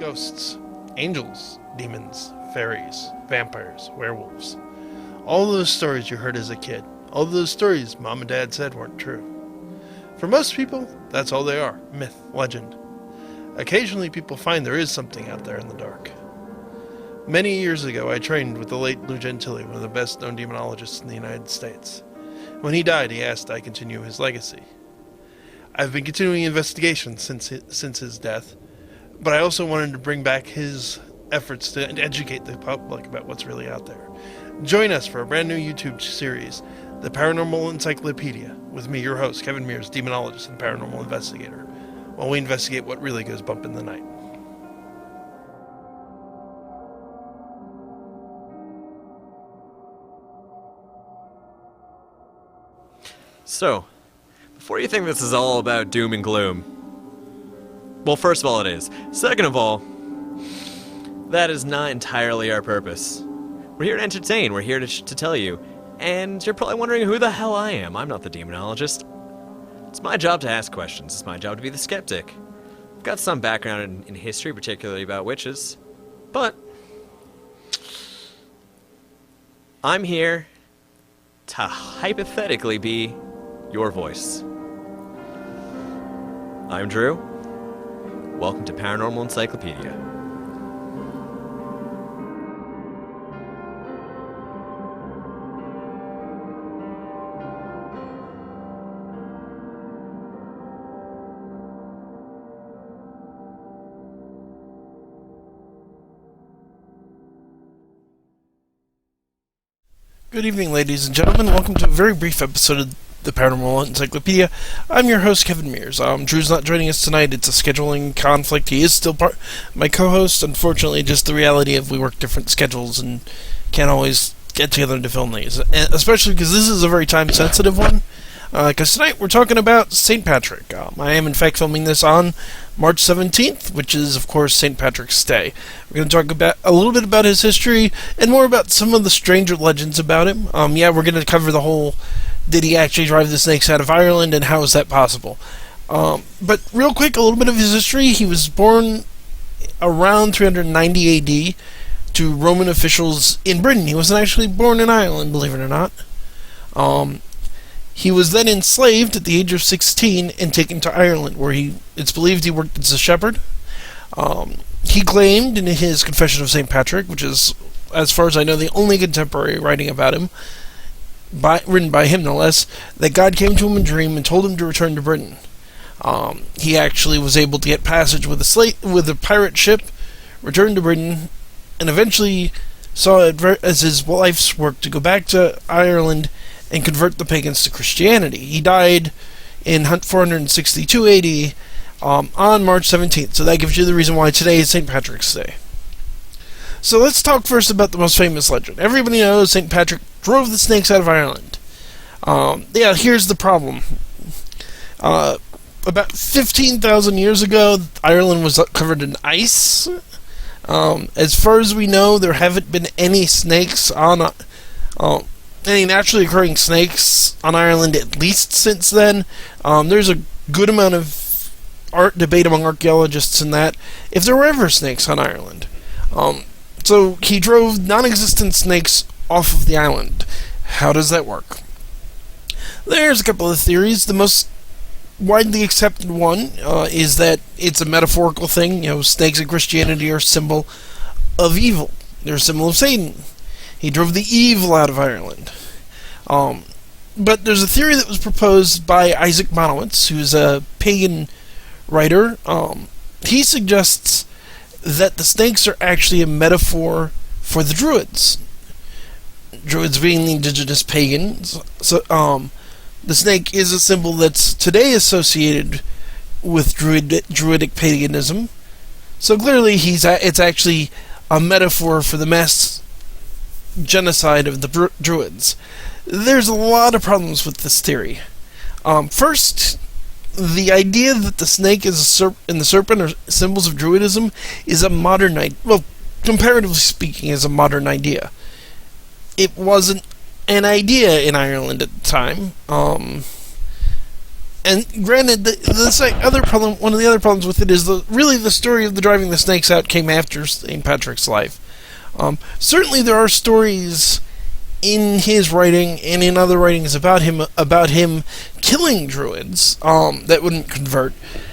Ghosts, angels, demons, fairies, vampires, werewolves. All those stories you heard as a kid, all those stories mom and dad said weren't true. For most people, that's all they are, myth, legend. Occasionally people find there is something out there in the dark. Many years ago I trained with the late Lou Gentili, one of the best known demonologists in the United States. When he died, he asked I continue his legacy. I've been continuing investigations since his death, but I also wanted to bring back his efforts to educate the public about what's really out there. Join us for a brand new YouTube series, The Paranormal Encyclopedia, with me, your host, Kevin Mears, demonologist and paranormal investigator, while we investigate what really goes bump in the night. So, before you think this is all about doom and gloom, well, first of all, it is. Second of all, that is not entirely our purpose. We're here to entertain, we're here to tell you, and you're probably wondering who the hell I am. I'm not the demonologist. It's my job to ask questions, it's my job to be the skeptic. I've got some background in history, particularly about witches, but I'm here to hypothetically be your voice. I'm Drew. Welcome to Paranormal Encyclopedia. Good evening, ladies and gentlemen. Welcome to a very brief episode of the Paranormal Encyclopedia. I'm your host, Kevin Mears. Drew's not joining us tonight. It's a scheduling conflict. He is still my co-host. Unfortunately, just the reality of we work different schedules and can't always get together to film these. And especially because this is a very time-sensitive one. Because tonight we're talking about St. Patrick. I am, in fact, filming this on March 17th, which is, of course, St. Patrick's Day. We're going to talk about a little bit about his history and more about some of the stranger legends about him. We're going to cover the whole, did he actually drive the snakes out of Ireland, and how is that possible? But real quick, a little bit of his history. He was born around 390 AD to Roman officials in Britain. He wasn't actually born in Ireland, believe it or not. He was then enslaved at the age of 16 and taken to Ireland, where it's believed he worked as a shepherd. He claimed in his Confession of St. Patrick, which is, as far as I know, the only contemporary writing about him, written by him no less, that God came to him in a dream and told him to return to Britain. He actually was able to get passage with a pirate ship, return to Britain, and eventually saw it as his life's work to go back to Ireland and convert the pagans to Christianity. He died in 462 AD on March 17th, so that gives you the reason why today is St. Patrick's Day. So let's talk first about the most famous legend. Everybody knows St. Patrick drove the snakes out of Ireland. Here's the problem. About 15,000 years ago, Ireland was covered in ice. As far as we know, there haven't been any snakes on any naturally occurring snakes on Ireland at least since then. There's a good amount of debate among archaeologists in that if there were ever snakes on Ireland. So he drove non-existent snakes off of the island. How does that work? There's a couple of theories. The most widely accepted one is that it's a metaphorical thing. Snakes in Christianity are a symbol of evil. They're a symbol of Satan. He drove the evil out of Ireland. But there's a theory that was proposed by Isaac Bonowitz, who's a pagan writer. He suggests that the snakes are actually a metaphor for the Druids. Druids being the indigenous pagans. So, the snake is a symbol that's today associated with Druidic paganism. So clearly it's actually a metaphor for the mass genocide of the Druids. There's a lot of problems with this theory. First, the idea that the snake and the serpent are symbols of Druidism is a modern idea. Well, comparatively speaking, is a modern idea. It wasn't an idea in Ireland at the time. And granted, other problem, one of the other problems with it is really the story of the driving the snakes out came after St. Patrick's life. Certainly, there are stories in his writing and in other writings about him killing druids that wouldn't convert.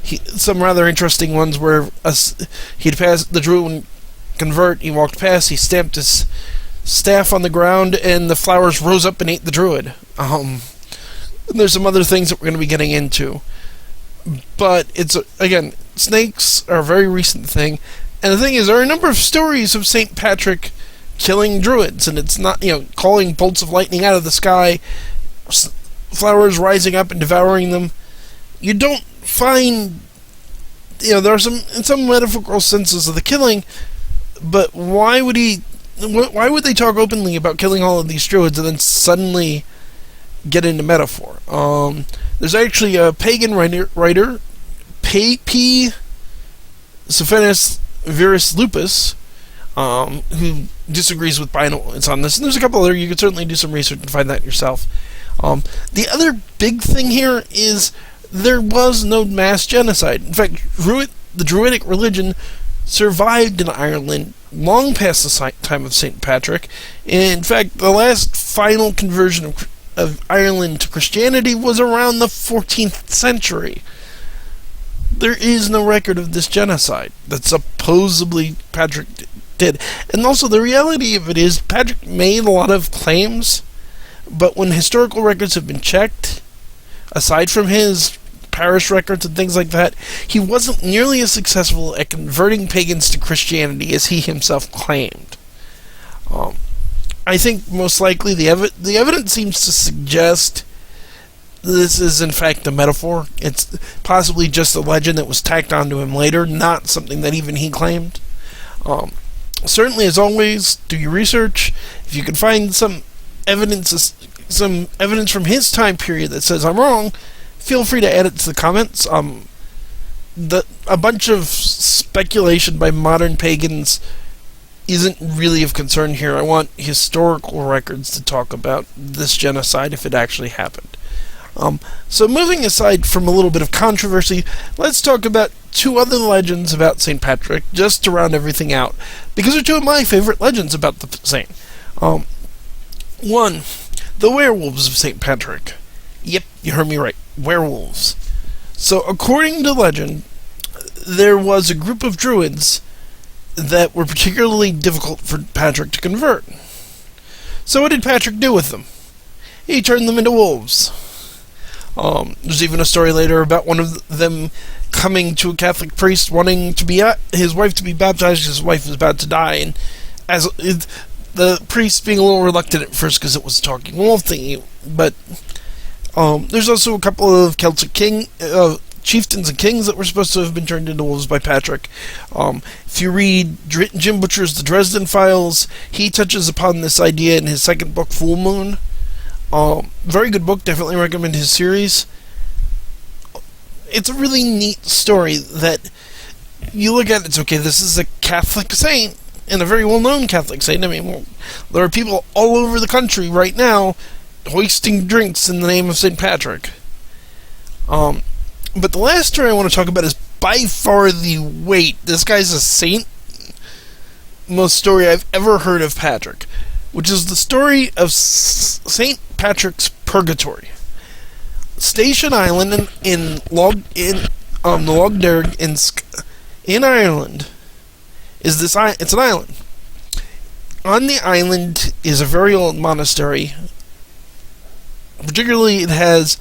Some rather interesting ones where he'd pass the druid wouldn't convert. He walked past, he stamped his staff on the ground, and the flowers rose up and ate the druid. There's some other things that we're going to be getting into. But again, snakes are a very recent thing. And the thing is, there are a number of stories of St. Patrick killing druids, and it's not, calling bolts of lightning out of the sky, flowers rising up and devouring them. You don't find, there are some metaphorical senses of the killing, but why would they talk openly about killing all of these druids and then suddenly get into metaphor? There's actually a pagan writer, P. Stephanus Verus Lupus, who disagrees with Paranormal on this, and there's a couple other. You could certainly do some research and find that yourself. The other big thing here is there was no mass genocide. In fact, the Druidic religion survived in Ireland long past the time of St. Patrick. In fact, the last final conversion of Ireland to Christianity was around the 14th century. There is no record of this genocide that supposedly Patrick did. And also, the reality of it is, Patrick made a lot of claims, but when historical records have been checked, aside from his parish records and things like that, he wasn't nearly as successful at converting pagans to Christianity as he himself claimed. I think most likely the evidence seems to suggest this is in fact a metaphor. It's possibly just a legend that was tacked onto him later, not something that even he claimed. Certainly, as always, do your research. If you can find some evidence from his time period that says I'm wrong, feel free to add it to the comments. A bunch of speculation by modern pagans isn't really of concern here. I want historical records to talk about this genocide if it actually happened. So moving aside from a little bit of controversy, let's talk about two other legends about St. Patrick, just to round everything out, because they're two of my favorite legends about the saint. One, the werewolves of St. Patrick. Yep, you heard me right, werewolves. So according to legend, there was a group of druids that were particularly difficult for Patrick to convert. So what did Patrick do with them? He turned them into wolves. There's even a story later about one of them coming to a Catholic priest wanting his wife to be baptized because his wife was about to die, and the priest being a little reluctant at first because it was a talking wolf thingy. But there's also a couple of Celtic chieftains and kings that were supposed to have been turned into wolves by Patrick. If you read Jim Butcher's The Dresden Files, he touches upon this idea in his second book, Full Moon. Very good book, definitely recommend his series. It's a really neat story that you look at, it's okay, this is a Catholic saint, and a very well-known Catholic saint. I mean, there are people all over the country right now hoisting drinks in the name of St. Patrick. But the last story I want to talk about is by far this guy's a saint, most story I've ever heard of Patrick, which is the story of St. Patrick's Purgatory. Station Island in the Logderg in Ireland it's an island. On the island is a very old monastery. Particularly, it has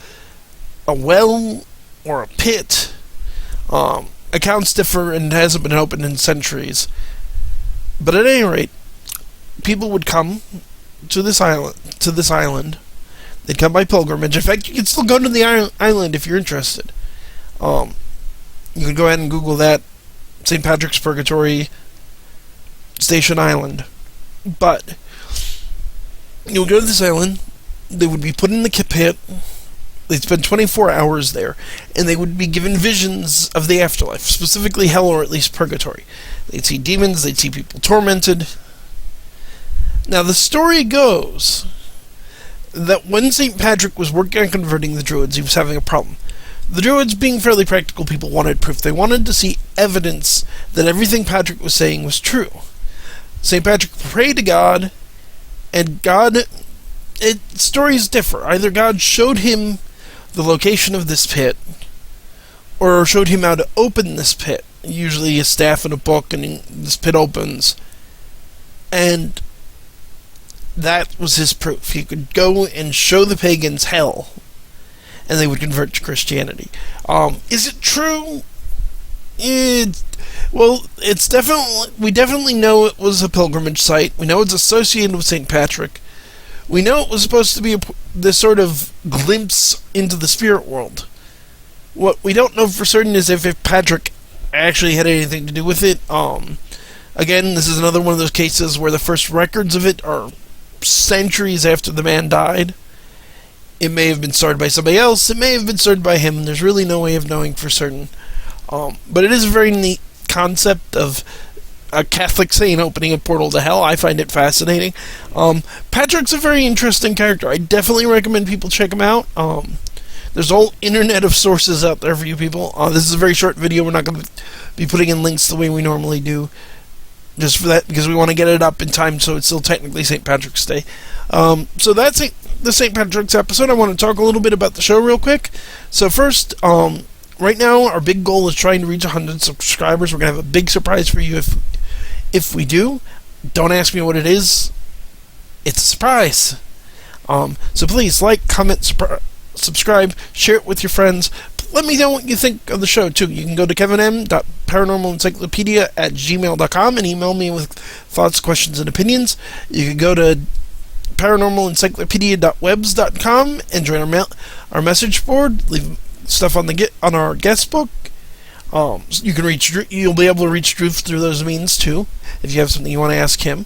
a well or a pit. Accounts differ and hasn't been opened in centuries. But at any rate, people would come to this island. They'd come by pilgrimage. In fact, you can still go to the island if you're interested. You can go ahead and Google that. St. Patrick's Purgatory, Station Island. But you would go to this island. They would be put in the pit. They'd spend 24 hours there, and they would be given visions of the afterlife, specifically hell or at least purgatory. They'd see demons, they'd see people tormented. Now, the story goes that when St. Patrick was working on converting the Druids, he was having a problem. The Druids, being fairly practical people, wanted proof. They wanted to see evidence that everything Patrick was saying was true. St. Patrick prayed to God, and stories differ. Either God showed him the location of this pit, or showed him how to open this pit. Usually a staff and a book, and this pit opens. And that was his proof. He could go and show the pagans hell, and they would convert to Christianity. Is it true? It's definitely... We definitely know it was a pilgrimage site. We know it's associated with St. Patrick. We know it was supposed to be this sort of glimpse into the spirit world. What we don't know for certain is if Patrick actually had anything to do with it. Again, this is another one of those cases where the first records of it are centuries after the man died. It may have been started by somebody else. It may have been started by him. There's really no way of knowing for certain. But it is a very neat concept of a Catholic saint opening a portal to hell. I find it fascinating. Patrick's a very interesting character. I definitely recommend people check him out. There's a whole internet of sources out there for you people. This is a very short video. We're not going to be putting in links the way we normally do, just for that, because we want to get it up in time so it's still technically St. Patrick's Day. So that's the St. Patrick's episode. I want to talk a little bit about the show real quick. So first, right now our big goal is trying to reach 100 subscribers. We're going to have a big surprise for you if we do. Don't ask me what it is. It's a surprise. So please like, comment, subscribe, share it with your friends. Let me know what you think of the show, too. You can go to kevinm.paranormalencyclopedia@gmail.com and email me with thoughts, questions, and opinions. You can go to paranormalencyclopedia.webs.com and join our message board. Leave stuff on our guest book. You can you'll be able to reach Drew through those means, too, if you have something you want to ask him.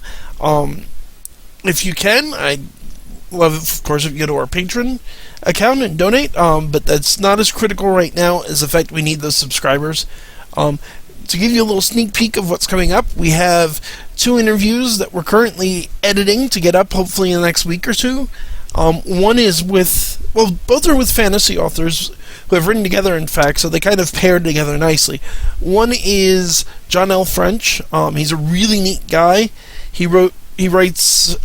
If you can, I'd love it, of course, if you go to our Patreon account and donate, but that's not as critical right now as the fact we need those subscribers. To give you a little sneak peek of what's coming up, we have 2 interviews that we're currently editing to get up, hopefully in the next week or two. One is both are with fantasy authors who have written together, in fact, so they kind of paired together nicely. One is John L. French. He's a really neat guy. He writes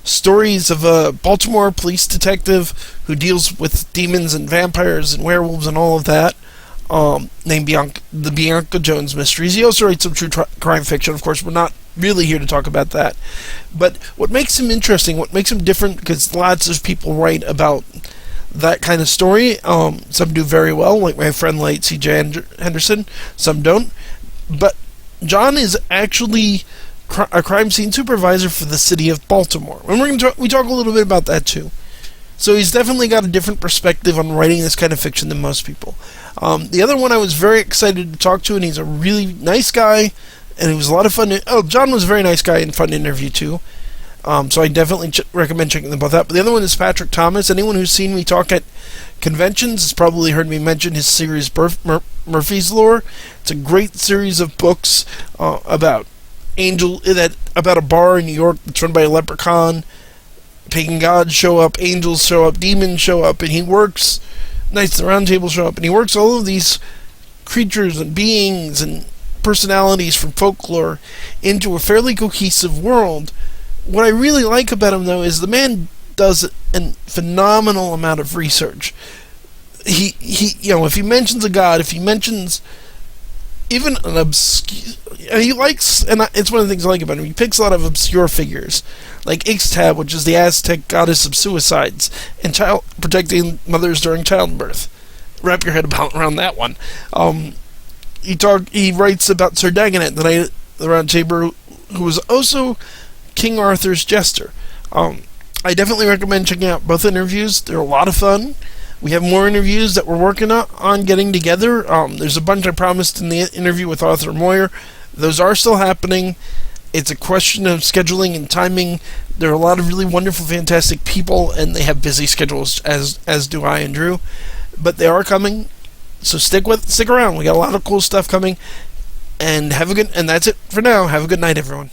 stories of a Baltimore police detective who deals with demons and vampires and werewolves and all of that, named the Bianca Jones Mysteries. He also writes some true crime fiction. Of course, we're not really here to talk about that. But what makes him interesting, what makes him different, because lots of people write about that kind of story. Some do very well, like my friend late C.J. Henderson. Some don't. But John is actually a crime scene supervisor for the city of Baltimore. And we talk a little bit about that too. So he's definitely got a different perspective on writing this kind of fiction than most people. The other one I was very excited to talk to, and he's a really nice guy, and it was a lot of fun. John was a very nice guy and fun to interview too. So I definitely recommend checking them both out. But the other one is Patrick Thomas. Anyone who's seen me talk at conventions has probably heard me mention his series Murphy's Lore. It's a great series of books about a bar in New York that's run by a leprechaun. Pagan gods show up, angels show up, demons show up, and he works. Knights of the Round Table show up, and he works all of these creatures and beings and personalities from folklore into a fairly cohesive world. What I really like about him, though, is the man does a phenomenal amount of research. He if he mentions a god, if he mentions even an obscure... He likes, and it's one of the things I like about him, he picks a lot of obscure figures, like Ixtab, which is the Aztec goddess of suicides, and protecting mothers during childbirth. Wrap your head around that one. He writes about Sir Dagonet, the Knight of the Round Table, who was also King Arthur's jester. I definitely recommend checking out both interviews. They're a lot of fun. We have more interviews that we're working on getting together. There's a bunch I promised in the interview with Arthur Moyer. Those are still happening. It's a question of scheduling and timing. There are a lot of really wonderful, fantastic people, and they have busy schedules, as do I and Drew. But they are coming, so stick around. We got a lot of cool stuff coming, and that's it for now. Have a good night, everyone.